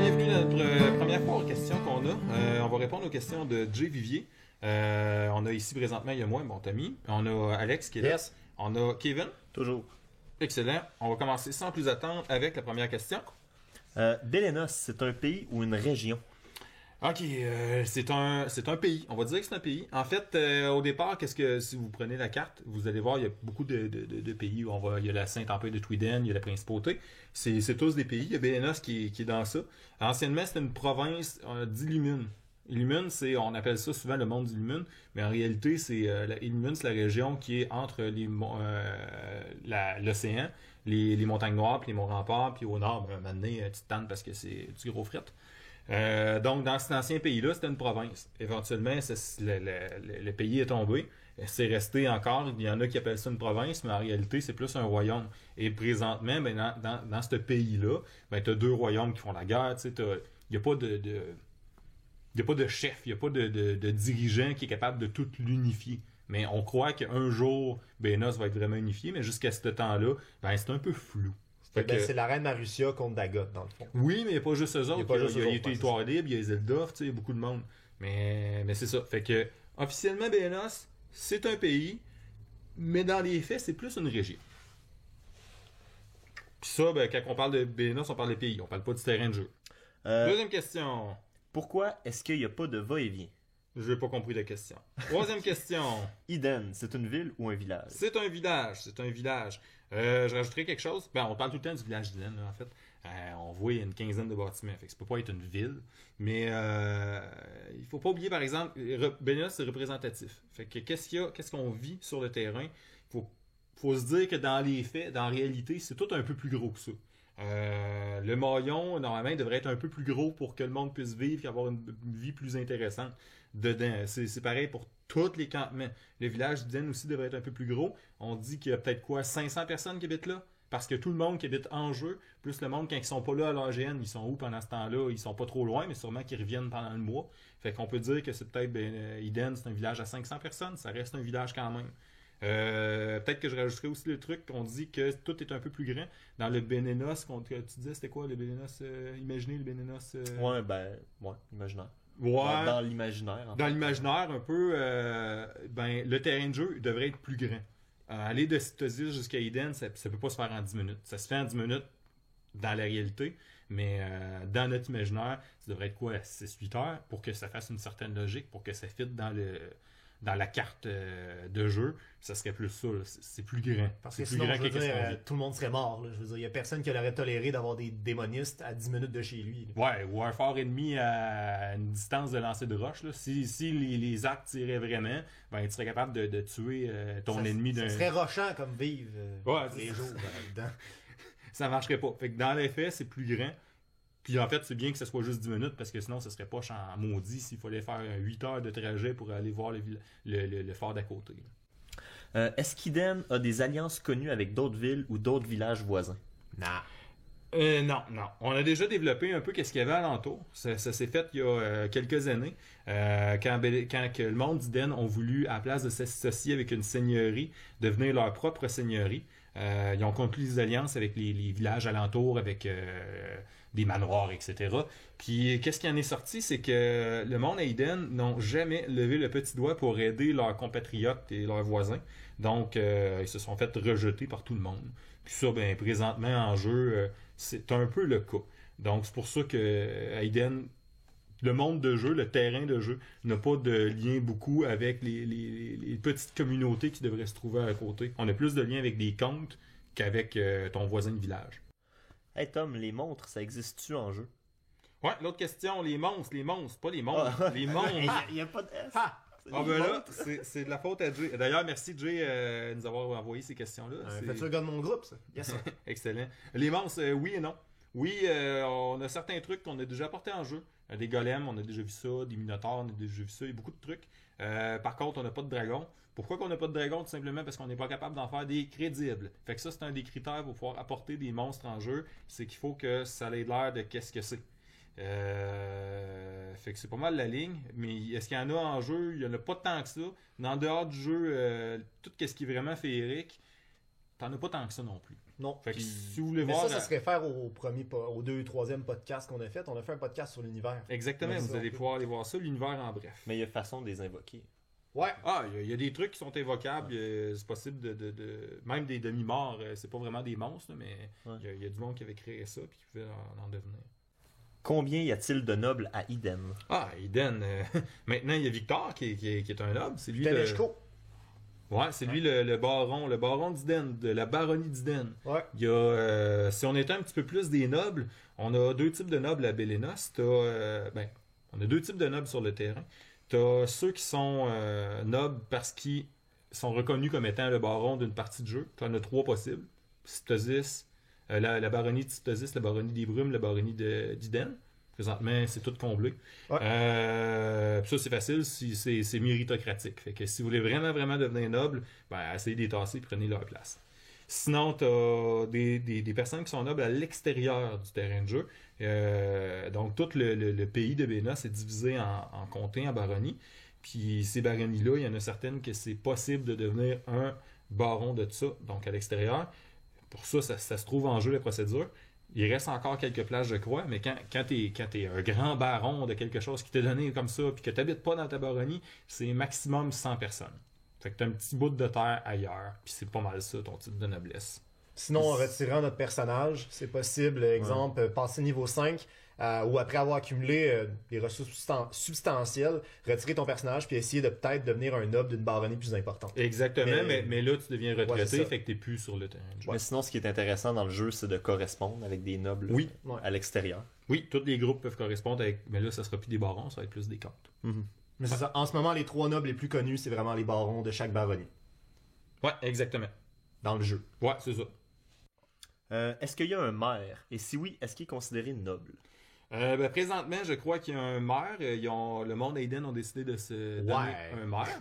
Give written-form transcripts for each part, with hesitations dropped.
bienvenue à notre première fois aux questions qu'on a. On va répondre aux questions de Jay Vivier. On a ici présentement, il y a moi et mon Tommy. On a Alex qui est là. Yes. On a Kevin. Toujours. Excellent. On va commencer sans plus attendre avec la première question. Bélénos, c'est un pays ou une région? Ok, c'est un pays. On va dire que c'est un pays. En fait, au départ, si vous prenez la carte, vous allez voir, il y a beaucoup de pays où il y a la Saint-Empire de Tweeden, il y a la Principauté. C'est tous des pays. Il y a Bélénos qui est dans ça. Anciennement, c'était une province d'Illumune. Illumune, on appelle ça souvent le monde d'Illumune, mais en réalité, Illumune, c'est la région qui est entre l'océan, les montagnes noires, puis les monts remparts, puis au nord, maintenant, tu te tannes parce que c'est du gros fret. Donc, dans cet ancien pays-là, c'était une province. Éventuellement, le pays est tombé. C'est resté encore. Il y en a qui appellent ça une province, mais en réalité, c'est plus un royaume. Et présentement, dans ce pays-là, tu as deux royaumes qui font la guerre. Il n'y a pas il n'y a pas de chef, il n'y a pas de dirigeant qui est capable de tout l'unifier. Mais on croit qu'un jour, Bénos va être vraiment unifié, mais jusqu'à ce temps-là, c'est un peu flou. C'est la reine Marussia contre Dagot, dans le fond. Oui, mais il n'y a pas juste eux autres. Il y a Territoire Libre, il y a Zeldorf, il y a beaucoup de monde. Mais c'est ça. Fait que, officiellement, Bénos, c'est un pays, mais dans les faits, c'est plus une région. Puis ça, quand on parle de Bénos, on parle des pays. On parle pas du terrain de jeu. Deuxième question. Pourquoi est-ce qu'il n'y a pas de va-et-vient? Je n'ai pas compris la question. Troisième question. Eden, c'est une ville ou un village? C'est un village. Je rajouterais quelque chose. On parle tout le temps du village d'Eden, en fait. On voit une quinzaine de bâtiments. Fait que ça peut pas être une ville. Mais il faut pas oublier, par exemple, Bénénos, c'est représentatif. Fait que qu'est-ce qu'on vit sur le terrain? Faut se dire que dans les faits, dans la réalité, c'est tout un peu plus gros que ça. Le maillon, normalement, il devrait être un peu plus gros pour que le monde puisse vivre et avoir une vie plus intéressante dedans. C'est pareil pour tous les campements. Le village d'Iden aussi devrait être un peu plus gros. On dit qu'il y a peut-être 500 personnes qui habitent là? Parce que tout le monde qui habite en jeu, plus le monde quand ils sont pas là à l'AGN, ils sont où pendant ce temps-là? Ils sont pas trop loin, mais sûrement qu'ils reviennent pendant le mois. Fait qu'on peut dire que c'est peut-être Iden, c'est un village à 500 personnes. Ça reste un village quand même. Peut-être que je rajouterais aussi le truc qu'on dit que tout est un peu plus grand. Dans le Bénénos, tu disais c'était quoi le Bénénos imaginez le Bénénos Ouais, imaginaire. Ouais. Dans l'imaginaire. Dans l'imaginaire, un peu, le terrain de jeu devrait être plus grand. Aller de Citosis jusqu'à Eden, ça peut pas se faire en 10 minutes. Ça se fait en 10 minutes dans la réalité, mais dans notre imaginaire, ça devrait être 6-8 heures pour que ça fasse une certaine logique, pour que ça fitte dans la carte de jeu, ça serait plus ça. C'est plus grand. Parce que sinon, je veux dire, tout le monde serait mort. Là. Je veux dire, il n'y a personne qui aurait toléré d'avoir des démonistes à 10 minutes de chez lui. Là. Ouais, ou un fort ennemi à une distance de lancer de roche. Là. Si les arcs tiraient vraiment, tu serais capable de tuer ton ennemi d'un... Ça serait rochant comme vivre les jours dedans. Ça marcherait pas. Fait que dans les faits, c'est plus grand. Puis en fait, c'est bien que ce soit juste 10 minutes parce que sinon, ce serait pas en maudit s'il fallait faire 8 heures de trajet pour aller voir le fort d'à côté. Est-ce qu'Iden a des alliances connues avec d'autres villes ou d'autres villages voisins? Non. On a déjà développé un peu qu'est-ce qu'il y avait alentour. Ça s'est fait il y a quelques années. Quand que le monde d'Iden ont voulu, à la place de s'associer avec une seigneurie, devenir leur propre seigneurie. Ils ont conclu des alliances avec les villages alentours, avec des manoirs, etc. Puis, qu'est-ce qui en est sorti? C'est que le monde à Eden n'ont jamais levé le petit doigt pour aider leurs compatriotes et leurs voisins. Donc, ils se sont fait rejeter par tout le monde. Puis ça, présentement, en jeu, c'est un peu le cas. Donc, c'est pour ça que à Eden, le monde de jeu, le terrain de jeu, n'a pas de lien beaucoup avec les petites communautés qui devraient se trouver à côté. On a plus de liens avec des comptes qu'avec ton voisin de village. Hey Tom, les montres, ça existe-tu en jeu? Ouais, l'autre question, les monstres, pas les monstres, les monstres. Il n'y a pas de S. Là, c'est de la faute à Jay. D'ailleurs, merci Jay de nous avoir envoyé ces questions-là. Fais-tu le gars de mon groupe, ça? Yes, sir. Excellent. Les monstres, oui et non. Oui, on a certains trucs qu'on a déjà apportés en jeu. Des golems, on a déjà vu ça. Des minotaures, on a déjà vu ça. Il y a beaucoup de trucs. Par contre, on n'a pas de dragon. Pourquoi qu'on n'a pas de dragon? Tout simplement parce qu'on n'est pas capable d'en faire des crédibles. Fait que ça, c'est un des critères pour pouvoir apporter des monstres en jeu. C'est qu'il faut que ça ait l'air de qu'est-ce que c'est. Fait que c'est pas mal la ligne. Mais est-ce qu'il y en a en jeu? Il y en a pas tant que ça. Mais en dehors du jeu, tout ce qui est vraiment féerique, t'en as pas tant que ça non plus. Non. Fait que Puis- si vous voulez Mais voir... ça se réfère au 2 et 3e podcast qu'on a fait. On a fait un podcast sur l'univers. Exactement, Ouais, vous ça, allez on peut- pouvoir aller voir ça, l'univers en bref. Mais il y a façon de les invoquer. Ouais. Ah, il y a des trucs qui sont évocables, c'est possible même des demi-morts, c'est pas vraiment des monstres, là, mais Ouais. il y a du monde qui avait créé ça puis qui pouvait en devenir. Combien y a-t-il de nobles à Eden? Ah, Eden, maintenant il y a Victor qui est un noble, c'est lui Teneshko. Ouais, c'est lui le baron d'Iden, de la baronnie d'Iden. Ouais. Il y a, si on était un petit peu plus des nobles, on a deux types de nobles à Bélénos. On a deux types de nobles sur le terrain. T'as ceux qui sont nobles parce qu'ils sont reconnus comme étant le baron d'une partie de jeu. T'en as trois possibles. Cytosis, la baronnie de Cytosis, la baronnie des Brumes, la baronnie d'Iden. Présentement, c'est tout comblé. Ouais. Puis ça, c'est facile, c'est méritocratique. Fait que si vous voulez vraiment, vraiment devenir noble, essayez de les tasser et prenez leur place. Sinon, tu as des personnes qui sont nobles à l'extérieur du terrain de jeu. Donc, tout le pays de Bénos est divisé en comtés, en baronnies. Puis ces baronnies-là, il y en a certaines que c'est possible de devenir un baron de ça, donc à l'extérieur. Pour ça, ça se trouve en jeu, la procédure. Il reste encore quelques plages de croix, mais quand t'es un grand baron de quelque chose qui t'est donné comme ça, puis que t'habites pas dans ta baronnie, c'est maximum 100 personnes. Fait que t'as un petit bout de terre ailleurs, puis c'est pas mal ça, ton titre de noblesse. Sinon, en retirant notre personnage, c'est possible, exemple, passer niveau 5, ou après avoir accumulé des ressources substantielles, retirer ton personnage puis essayer de peut-être devenir un noble d'une baronnie plus importante. Exactement, mais là, tu deviens Ouais, c'est retraité, ça. fait que t'es plus sur le terrain de jeu. Mais sinon, ce qui est intéressant dans le jeu, c'est de correspondre avec des nobles Oui. Ouais. à l'extérieur. Oui, tous les groupes peuvent correspondre avec... Mais là, ça sera plus des barons, ça va être plus des comtes. Mais c'est ça. En ce moment, les 3 nobles les plus connus, c'est vraiment les barons de chaque baronnie Ouais, exactement. dans le jeu. Ouais, c'est ça. Est-ce qu'il y a un maire? Et si oui, est-ce qu'il est considéré noble? Présentement, je crois qu'il y a un maire. Le monde Aiden ont décidé de se donner un maire.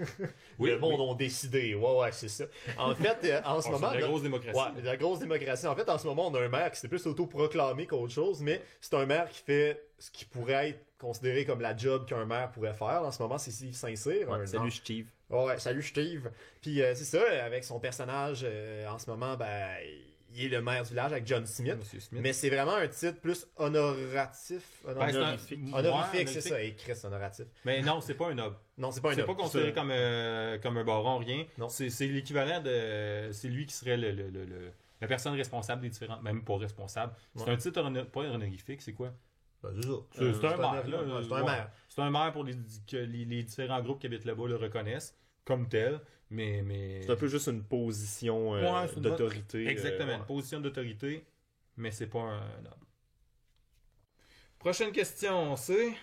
Le monde ont décidé. Ouais, c'est ça. En fait, en ce moment... C'est la grosse démocratie. Ouais, la grosse démocratie. En fait, en ce moment, on a un maire qui s'est plus autoproclamé qu'autre chose, mais c'est un maire qui fait ce qui pourrait être considéré comme la job qu'un maire pourrait faire. En ce moment, c'est Steve Saint-Cyr. Ouais, salut Steve. Ouais, salut Steve. Puis c'est ça, avec son personnage, en ce moment, il est le maire du village avec John Smith. Monsieur Smith. Mais c'est vraiment un titre plus honoratif. honorifique. Honorifique, c'est ça. Et Chris, honoratif. Mais non, c'est pas un noble. Non, c'est pas un C'est noble. pas considéré C'est- comme un baron, rien. Non. C'est l'équivalent de... C'est lui qui serait la personne responsable des différentes... Même pas responsable. C'est Ouais. un titre pas honorifique, c'est quoi? C'est ça. C'est un maire, là. Ouais, c'est un Ouais. maire. C'est un maire pour que les différents groupes qui habitent là-bas le reconnaissent comme tel, mais... C'est un peu juste une position Ouais, c'est une d'autorité. Exactement, ouais. une position d'autorité, mais c'est pas un noble. Prochaine question, c'est...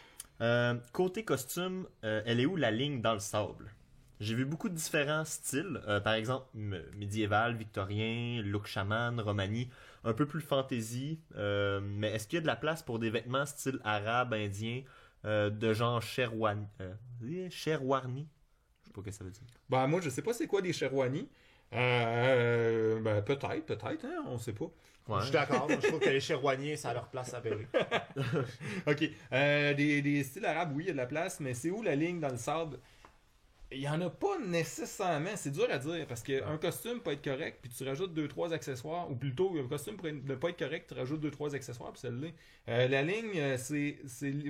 Côté costume, elle est où la ligne dans le sable? J'ai vu beaucoup de différents styles. Par exemple, médiéval, victorien, look chaman, romani, un peu plus fantasy. Mais est-ce qu'il y a de la place pour des vêtements style arabe, indien, de genre sherwani? Sherwani? Je sais pas ce que ça veut dire. Moi, je sais pas c'est quoi des Sherwani. Peut-être, hein, on sait pas. Ouais. Je suis d'accord. Moi, je trouve que les Sherwaniers, ça a leur place à Berry. Ok, des styles arabes, oui, il y a de la place, mais c'est où la ligne dans le sable? Il y en a pas nécessairement, c'est dur à dire, parce qu'un costume peut être correct, puis tu rajoutes 2-3 accessoires, ou plutôt, un costume pourrait ne pas être correct, tu rajoutes 2-3 accessoires, puis ça l'est. La ligne, c'est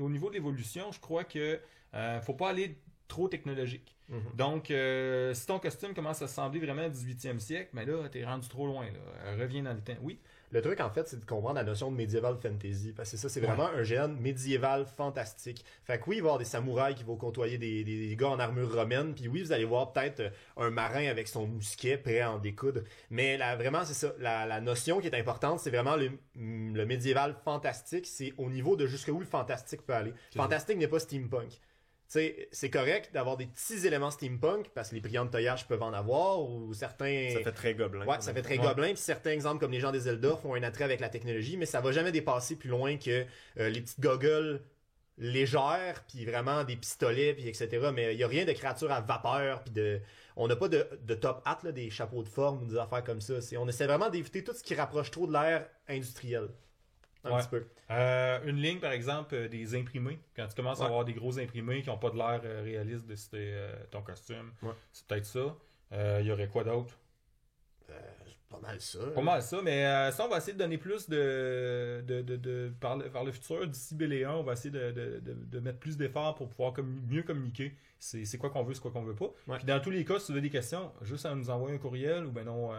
au niveau de l'évolution, je crois que faut pas aller trop technologique. Donc, si ton costume commence à ressembler vraiment au 18e siècle, mais là, t'es rendu trop loin, là. Reviens dans le temps. Oui. Le truc, en fait, c'est de comprendre la notion de médiéval fantasy. Parce que ça, c'est vraiment un géant médiéval fantastique. Fait que oui, il va y avoir des samouraïs qui vont côtoyer des gars en armure romaine. Puis oui, vous allez voir peut-être un marin avec son mousquet prêt à en découdre. Mais là, vraiment, c'est ça. La notion qui est importante, c'est vraiment le médiéval fantastique. C'est au niveau de jusqu'où le fantastique peut aller. Fantastique n'est pas steampunk. T'sais, c'est correct d'avoir des petits éléments steampunk parce que les brillants de toillage peuvent en avoir ou certains... Ça fait très gobelin. Ouais, ça fait très gobelin. Puis certains exemples comme les gens des Zelda font un attrait avec la technologie, mais ça va jamais dépasser plus loin que les petites goggles légères, puis vraiment des pistolets, puis etc. Mais il y a rien de créatures à vapeur, puis on n'a pas de top hat, là, des chapeaux de forme ou des affaires comme ça. On essaie vraiment d'éviter tout ce qui rapproche trop de l'ère industrielle. Un petit peu. Une ligne, par exemple, des imprimés. Quand tu commences à avoir des gros imprimés qui n'ont pas de l'air réaliste de ton costume, c'est peut-être ça. Il y aurait quoi d'autre? Pas mal ça. Pas mal ça, mais ça, on va essayer de donner plus par le futur. D'ici BL1, on va essayer de mettre plus d'efforts pour pouvoir mieux communiquer. C'est quoi qu'on veut, c'est quoi qu'on veut pas. Ouais. Puis dans tous les cas, si vous avez des questions, juste à nous envoyer un courriel ou ben non,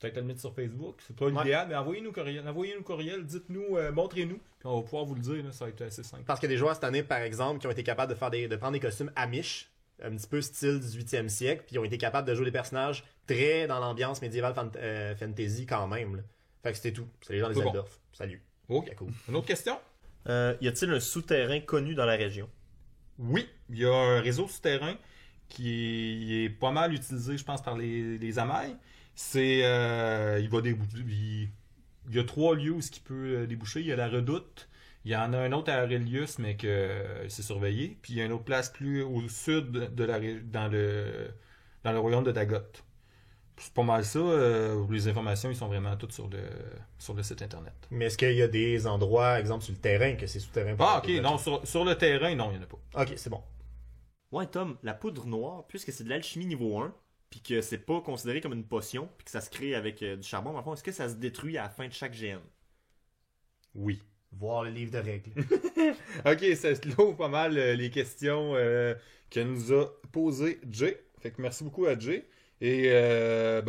peut-être à le mettre sur Facebook. C'est pas l'idéal, mais envoyez-nous courriel, dites-nous, montrez-nous, puis on va pouvoir vous le dire, là, ça va être assez simple. Parce qu'il y a des joueurs cette année, par exemple, qui ont été capables de prendre des costumes Amish, un petit peu style 18e siècle, puis ils ont été capables de jouer des personnages très dans l'ambiance médiévale fantasy quand même. Là. Fait que c'était tout. C'est les gens des C'est bon. Eldorf. Salut. Ok. Cool. Une autre question? Y a-t-il un souterrain connu dans la région? Oui, il y a un réseau souterrain qui est pas mal utilisé, je pense, par les Amailles. Il y a 3 lieux où il peut déboucher. Il y a la Redoute. Il y en a un autre à Aurelius, mais que c'est surveillé. Puis il y a une autre place plus au sud dans le royaume de Dagot. C'est pas mal ça. Les informations, ils sont vraiment toutes sur le site internet. Mais est-ce qu'il y a des endroits, exemple sur le terrain, que c'est souterrain? Ah, ok. Non, sur le terrain, non, il n'y en a pas. Ok, c'est bon. Ouais, Tom, la poudre noire, puisque c'est de l'alchimie niveau 1, puis que c'est pas considéré comme une potion, puis que ça se crée avec du charbon, dans le fond, est-ce que ça se détruit à la fin de chaque GN? Oui. Voir le livre de règles. Ok, ça clôt pas mal les questions que nous a posées Jay. Fait que merci beaucoup à Jay. Et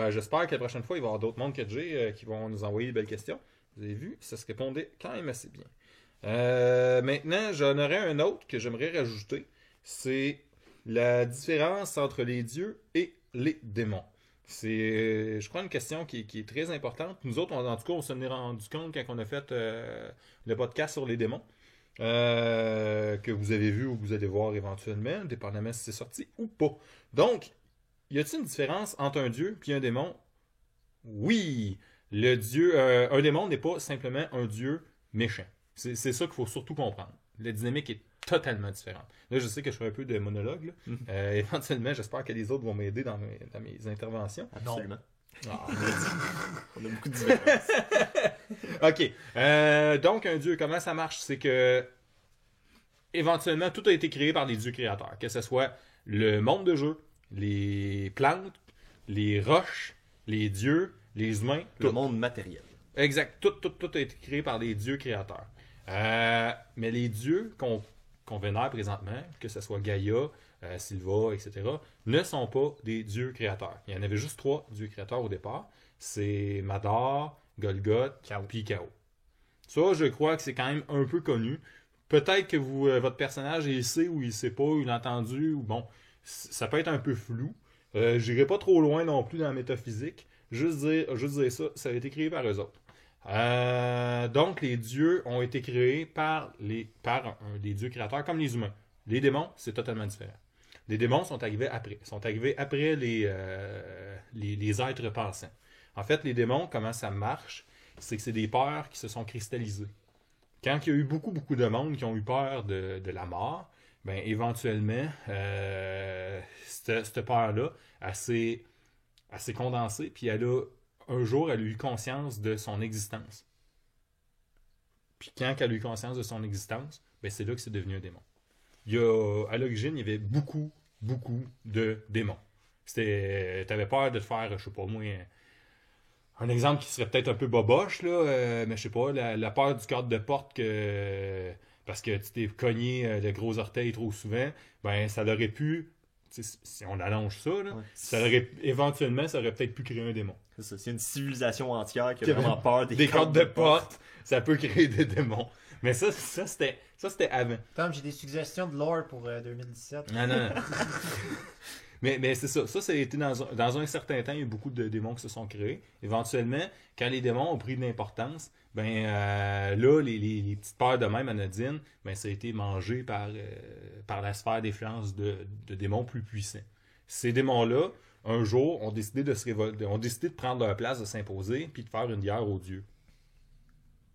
j'espère que la prochaine fois, il va y avoir d'autres mondes que Jay qui vont nous envoyer de belles questions. Vous avez vu, ça se répondait quand même assez bien. Maintenant, j'en aurais un autre que j'aimerais rajouter. C'est la différence entre les dieux et les démons. C'est, je crois, une question qui est très importante. Nous autres, en tout cas, on s'en est rendu compte quand on a fait le podcast sur les démons, que vous avez vu ou que vous allez voir éventuellement, dépendamment si c'est sorti ou pas. Donc, y a-t-il une différence entre un dieu et un démon? Oui! Le dieu, un démon n'est pas simplement un dieu méchant. C'est ça qu'il faut surtout comprendre. La dynamique est totalement différente. Là, je sais que je fais un peu de monologue. Là. Éventuellement, j'espère que les autres vont m'aider dans mes interventions. Absolument. Ah, On a beaucoup de différences. OK. Donc, un dieu, comment ça marche? C'est que, éventuellement, tout a été créé par les dieux créateurs. Que ce soit le monde de jeu, les plantes, les roches, les dieux, les humains. Le monde matériel. Exact. Tout a été créé par les dieux créateurs. Mais les dieux qu'on vénère présentement, que ce soit Gaïa, Sylva, etc., ne sont pas des dieux créateurs. Il y en avait juste 3 dieux créateurs au départ. C'est Madar, Golgoth, puis Chaos. Ça, je crois que c'est quand même un peu connu. Peut-être que votre personnage, il sait ou il sait pas, ou il a entendu, ou bon, ça peut être un peu flou. J'irai pas trop loin non plus dans la métaphysique. Juste dire ça a été créé par eux autres. Donc, les dieux ont été créés par des dieux créateurs comme les humains. Les démons, c'est totalement différent. Les démons sont arrivés après. Ils sont arrivés après les êtres pensants. En fait, les démons, comment ça marche? C'est que c'est des peurs qui se sont cristallisées. Quand il y a eu beaucoup de monde qui ont eu peur de la mort, ben éventuellement, cette peur-là, elle s'est condensée, puis un jour, elle a eu conscience de son existence. Puis quand elle a eu conscience de son existence, ben c'est là que c'est devenu un démon. À l'origine, il y avait beaucoup de démons. T'avais peur de te faire, je sais pas moi, un exemple qui serait peut-être un peu boboche, là, mais je sais pas, la peur du cadre de porte parce que tu t'es cogné le gros orteil trop souvent, ben ça aurait pu, si on allonge ça, là, éventuellement, ça aurait peut-être pu créer un démon. C'est ça, c'est une civilisation entière qui a vraiment peur des cadres de porte. Ça peut créer des démons. Mais ça c'était avant. Tom, j'ai des suggestions de lore pour 2017. Non. Mais c'est ça. Ça a été dans un certain temps, il y a eu beaucoup de démons qui se sont créés. Éventuellement, quand les démons ont pris de l'importance, ben là, les petites peurs de même anodines, ben ça a été mangé par la sphère d'influence de démons plus puissants. Ces démons-là, un jour, ont décidé de se révolter, ont décidé de prendre leur place, de s'imposer, puis de faire une guerre aux dieux.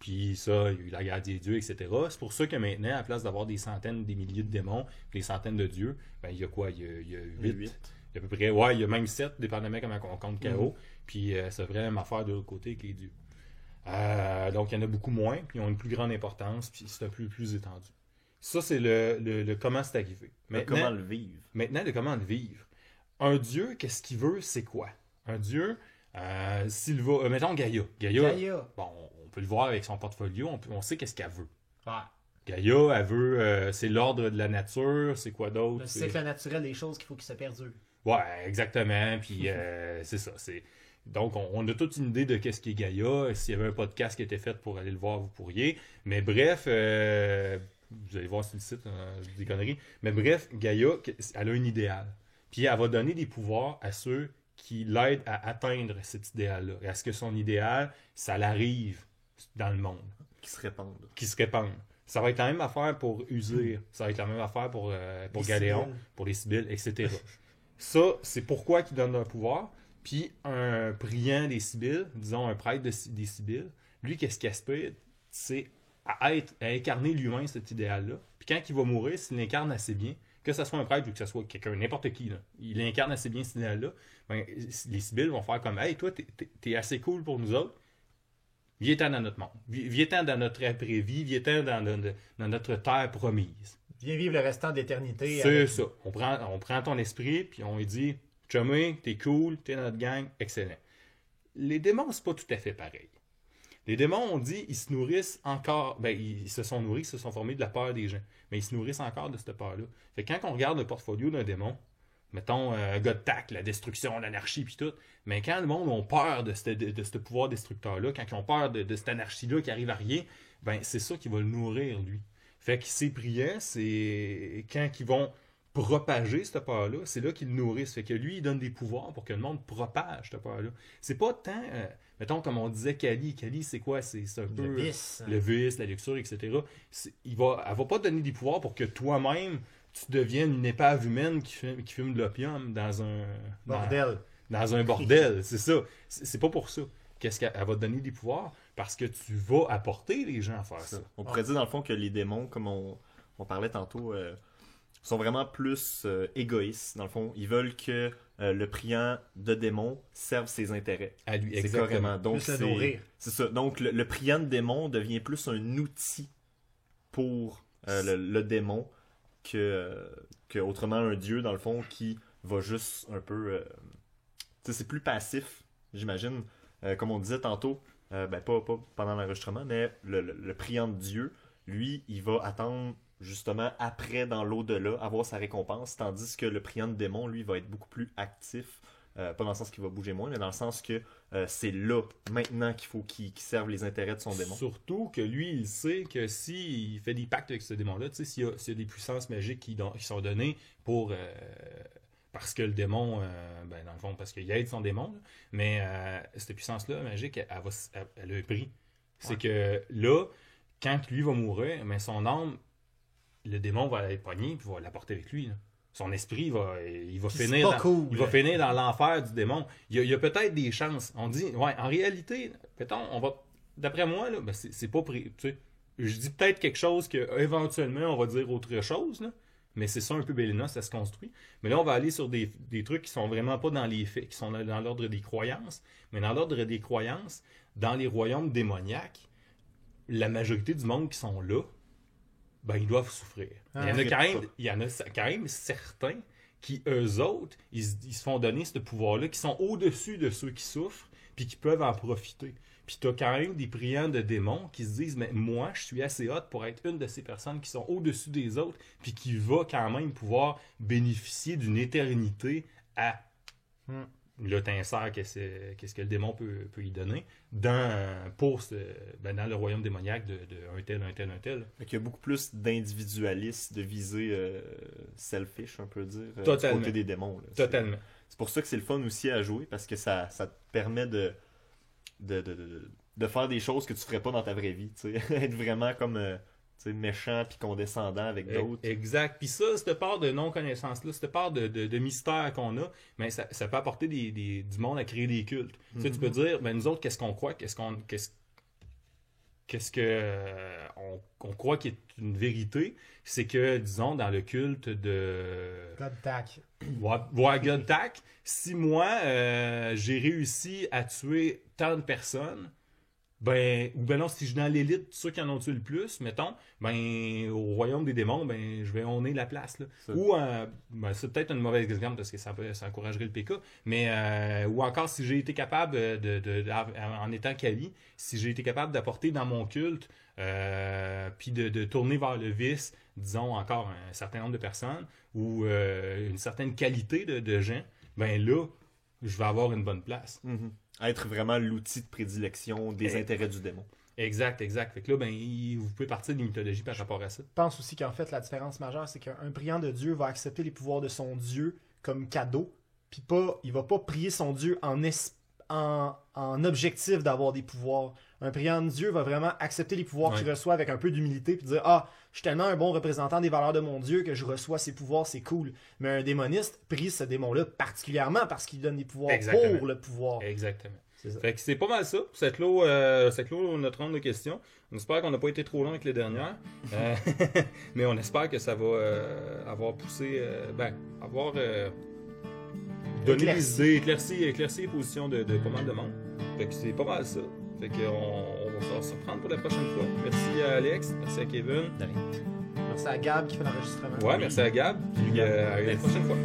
Puis ça, il y a eu la guerre des dieux, etc. C'est pour ça que maintenant, à la place d'avoir des centaines, des milliers de démons, des centaines de dieux, ben il y a quoi? Il y a 8. Il y a à peu près, il y a même 7, dépendamment comment on compte Chaos. Puis c'est vraiment affaire de l'autre côté avec les dieux. Donc il y en a beaucoup moins, puis ils ont une plus grande importance, puis c'est un peu plus étendu. Ça, c'est le comment c'est arrivé. Comment le vivre. Maintenant, le comment le vivre. Un dieu, qu'est-ce qu'il veut, c'est quoi? Un dieu, Sylva, mettons Gaïa. Gaïa. Bon, on peut le voir avec son portfolio, on sait qu'est-ce qu'elle veut. Ouais. Gaïa, elle veut, c'est l'ordre de la nature, c'est quoi d'autre? Le cycle naturel des choses qu'il faut qu'il se perdure. Ouais, exactement, puis c'est ça. Donc, on a toute une idée de qu'est-ce qu'est Gaïa. S'il y avait un podcast qui était fait pour aller le voir, vous pourriez. Mais bref, vous allez voir sur le site, je dis des conneries. Mais bref, Gaïa, elle a un idéal. Puis elle va donner des pouvoirs à ceux qui l'aident à atteindre cet idéal-là. Et à ce que son idéal, ça l'arrive dans le monde. Qui se répandent. Qui se répandent. Ça va être la même affaire pour Usir. Ça va être la même affaire pour Galéon, pour les Sibylles, etc. Ça, c'est pourquoi ils donnent leur pouvoir. Puis un priant des Sibylles, disons un prêtre des Sibylles, lui, qu'est-ce qu'il aspire? C'est à incarner lui-même cet idéal-là. Puis quand il va mourir, s'il l'incarne assez bien, que ce soit un prêtre ou que ce soit quelqu'un, n'importe qui, là, il incarne assez bien cet idéal-là, ben, les Sibylles vont faire comme « Hey, toi, t'es assez cool pour nous autres. Viens-t'en dans notre monde. Viens-t'en dans notre après-vie. Viens-t'en dans notre terre promise. » Viens vivre le restant d'éternité. C'est ça. On prend ton esprit, puis on lui dit « Chumé, t'es cool, t'es dans notre gang, excellent. » Les démons, c'est pas tout à fait pareil. Les démons, on dit, ils se nourrissent encore, ils se sont nourris, ils se sont formés de la peur des gens, mais ils se nourrissent encore de cette peur-là. Fait que quand on regarde le portfolio d'un démon, mettons Godtac, la destruction, l'anarchie, puis tout, mais quand le monde a peur de ce pouvoir destructeur-là, quand ils ont peur de cette anarchie-là qui arrive à rien, c'est ça qui va le nourrir, lui. Fait que ses priants, c'est quand ils vont propager cette peur-là, c'est là qu'ils le nourrissent. Fait que lui, il donne des pouvoirs pour que le monde propage cette peur-là. C'est pas tant, mettons, comme on disait, Kali. Kali, c'est quoi? C'est un peu Le vice. Le vice, la luxure, etc. Elle va pas te donner des pouvoirs pour que toi-même, tu deviennes une épave humaine qui fume de l'opium dans un... Bordel. Dans un bordel, c'est ça. C'est pas pour ça. Qu'est-ce qu'elle va te donner des pouvoirs? Parce que tu vas apporter les gens à faire ça. On pourrait dire, dans le fond, que les démons, comme on parlait tantôt... sont vraiment plus égoïstes. Dans le fond, ils veulent que le priant de démon serve ses intérêts. À lui, c'est exactement. carrément. Donc, Plus le nourrir. c'est ça. Donc, le priant de démon devient plus un outil pour le démon que autrement un dieu, dans le fond, qui va juste un peu... tu sais, c'est plus passif, j'imagine. Comme on disait tantôt, pas pendant l'enregistrement, mais le priant de Dieu, lui, il va attendre justement après dans l'au-delà avoir sa récompense, tandis que le priant de démon, lui, va être beaucoup plus actif, pas dans le sens qu'il va bouger moins, mais dans le sens que c'est là, maintenant, qu'il faut qu'il serve les intérêts de son démon. Surtout que lui, il sait que s'il fait des pactes avec ce démon-là, tu sais, s'il y a des puissances magiques qui sont données pour... parce que le démon, dans le fond, parce qu'il aide son démon, là, mais cette puissance-là magique, elle a un prix. C'est que là, quand lui va mourir, mais son âme, le démon va la pogner et va l'apporter avec lui. Là. Son esprit, il va finir dans l'enfer du démon. Il y a peut-être des chances. On dit, ouais, en réalité, d'après moi, là, c'est pas tu sais, je dis peut-être quelque chose que éventuellement on va dire autre chose, là, mais c'est ça un peu Bélina, ça se construit. Mais là, on va aller sur des trucs qui sont vraiment pas dans les faits, qui sont dans l'ordre des croyances. Mais dans l'ordre des croyances, dans les royaumes démoniaques, la majorité du monde qui sont là, ils doivent souffrir. Il y en a quand même certains qui, eux autres, ils se font donner ce pouvoir-là, qui sont au-dessus de ceux qui souffrent, puis qui peuvent en profiter. Puis tu as quand même des priants de démons qui se disent « Mais moi, je suis assez hot pour être une de ces personnes qui sont au-dessus des autres, puis qui va quand même pouvoir bénéficier d'une éternité à... Là, t'insères qu'est-ce que le démon peut y donner dans le royaume démoniaque de un tel. Donc, il y a beaucoup plus d'individualisme, de visée selfish, on peut dire, du Totalement. côté des démons. Là. Totalement. C'est pour ça que c'est le fun aussi à jouer, parce que ça te permet de faire des choses que tu ferais pas dans ta vraie vie. Être vraiment comme méchant puis condescendant avec d'autres. Exact. Puis ça, cette part de non-connaissance-là, cette part de mystère qu'on a, ça peut apporter du monde à créer des cultes. Tu sais, tu peux dire, nous autres, qu'est-ce qu'on croit? Qu'est-ce qu'on croit qui est une vérité? C'est que, disons, dans le culte de... Godtac. Si moi, j'ai réussi à tuer tant de personnes, ou ben non, si je suis dans l'élite, ceux qui en ont tué le plus, mettons, ben au royaume des démons, ben je vais honner la place. Là. Ça. Ou, ben, c'est peut-être une mauvaise exemple parce que ça encouragerait le PK, mais ou encore si j'ai été capable, en étant Kali, si j'ai été capable d'apporter dans mon culte, puis de tourner vers le vice, disons encore un certain nombre de personnes, ou une certaine qualité de gens, ben là, je vais avoir une bonne place. Mhm. Être vraiment l'outil de prédilection des intérêts du démon. Exact. Fait que là, ben, vous pouvez partir de mythologie par rapport à ça. Je pense aussi qu'en fait, la différence majeure, c'est qu'un priant de Dieu va accepter les pouvoirs de son Dieu comme cadeau, puis il va pas prier son Dieu en objectif d'avoir des pouvoirs. Un priant de Dieu va vraiment accepter les pouvoirs qu'il reçoit avec un peu d'humilité, puis dire « Ah, je suis tellement un bon représentant des valeurs de mon Dieu que je reçois ces pouvoirs, c'est cool. » Mais un démoniste prie ce démon-là particulièrement parce qu'il donne des pouvoirs pour le pouvoir. Exactement. C'est ça. Fait que c'est pas mal ça. Ça clôt notre ronde de questions. On espère qu'on n'a pas été trop long avec les dernières. Mais on espère que ça va avoir poussé... avoir donné des idées, éclairci les positions de pas mal de monde. Fait que c'est pas mal ça. Fait qu'on va se reprendre pour la prochaine fois. Merci à Alex, merci à Kevin. Merci à Gab qui fait l'enregistrement. Ouais, merci à Gab. Puis à la prochaine fois.